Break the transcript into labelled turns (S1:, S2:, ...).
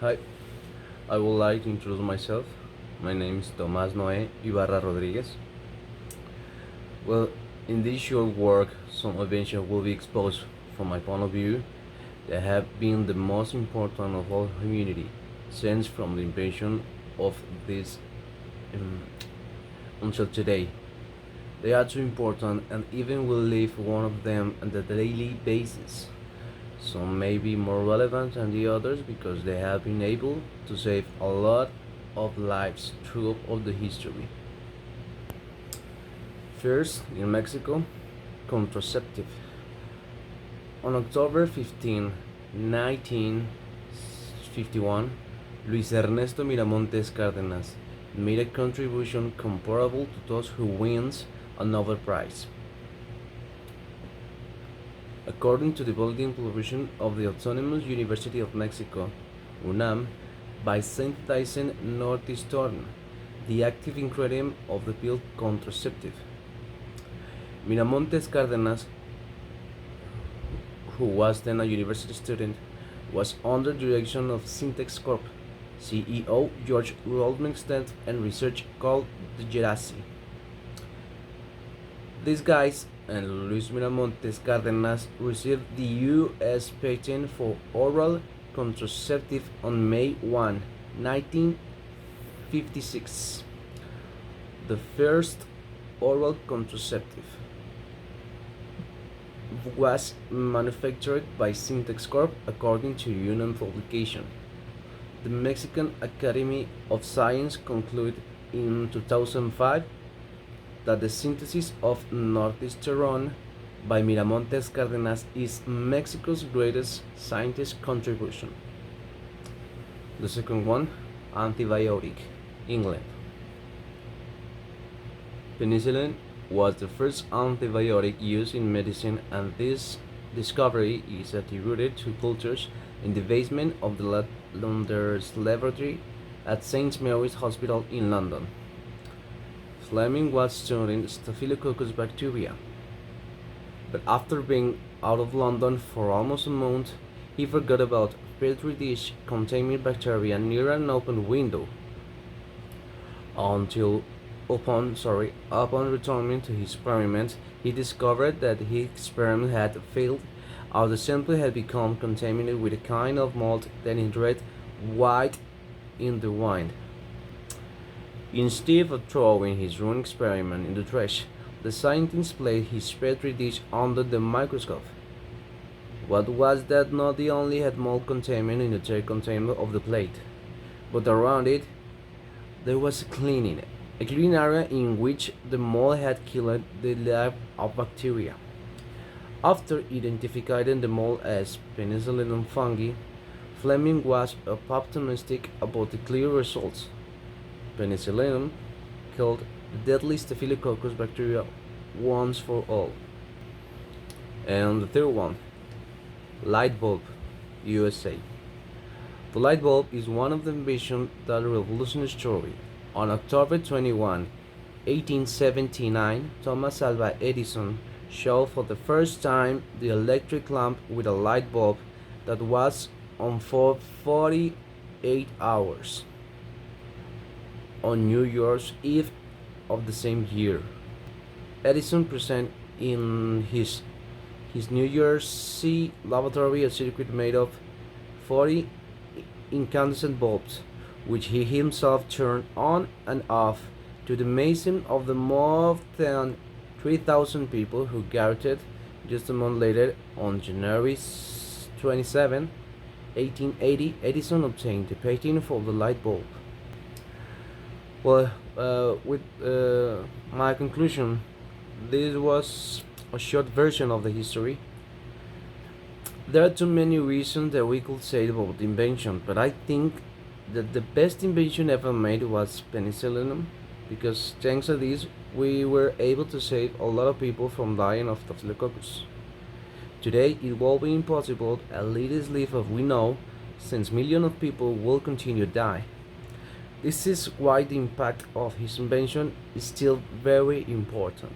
S1: Hi, I would like to introduce myself. My name is Tomás Noé Ibarra Rodriguez. Well, in this short work, some inventions will be exposed from my point of view that have been the most important of all humanity since from the invention of this um, until today. They are too important and even will leave one of them on the daily basis. Some may be more relevant than the others because they have been able to save a lot of lives throughout the history. First, in Mexico, contraceptive. On October 15, 1951, Luis Ernesto Miramontes Cárdenas made a contribution comparable to those who wins a Nobel Prize. According to the building provision of the Autonomous University of Mexico, UNAM, by synthesizing nortistorn, the active ingredient of the pill contraceptive. Miramontes Cárdenas, who was then a university student, was under direction of Syntex Corp. CEO George Goldmanstedt and research called the Gerasi. These guys and Luis Miramontes Cárdenas received the U.S. patent for oral contraceptive on May 1, 1956. The first oral contraceptive was manufactured by Syntex Corp. According to Union publication. The Mexican Academy of Science concluded in 2005 that the synthesis of nortestosterone by Miramontes Cárdenas is Mexico's greatest scientific contribution. The second one, antibiotic, England. Penicillin was the first antibiotic used in medicine, and this discovery is attributed to cultures in the basement of the London's laboratory at St. Mary's Hospital in London. Fleming was studying Staphylococcus bacteria, but after being out of London for almost a month, he forgot about a petri dish containing bacteria near an open window. Upon returning to his experiment, he discovered that his experiment had failed, as the sample had become contaminated with a kind of mold that entered white in the wine. Instead of throwing his ruined experiment in the trash, the scientist placed his petri dish under the microscope. What was that not only had mold containment in the third container of the plate, but around it there was a clean area in which the mold had killed the life of bacteria. After identifying the mold as penicillium fungi, Fleming was optimistic about the clear results. Penicillium killed the deadly Staphylococcus bacteria once for all. And the third one, light bulb, USA. The light bulb is one of the inventions that revolutionary story. On October 21, 1879, Thomas Alva Edison showed for the first time the electric lamp with a light bulb that was on for 48 hours. On New Year's Eve of the same year, Edison presented in his New Jersey laboratory a circuit made of 40 incandescent bulbs, which he himself turned on and off to the amazement of the more than 3,000 people who gathered just a month later. On January 27, 1880, Edison obtained the patent for the light bulb. Well, with my conclusion, this was a short version of the history. There are too many reasons that we could say about the invention, but I think that the best invention ever made was penicillin, because thanks to this, we were able to save a lot of people from dying of staphylococcus. Today, it will be impossible, at least live as we know, since millions of people will continue to die. This is why the impact of his invention is still very important.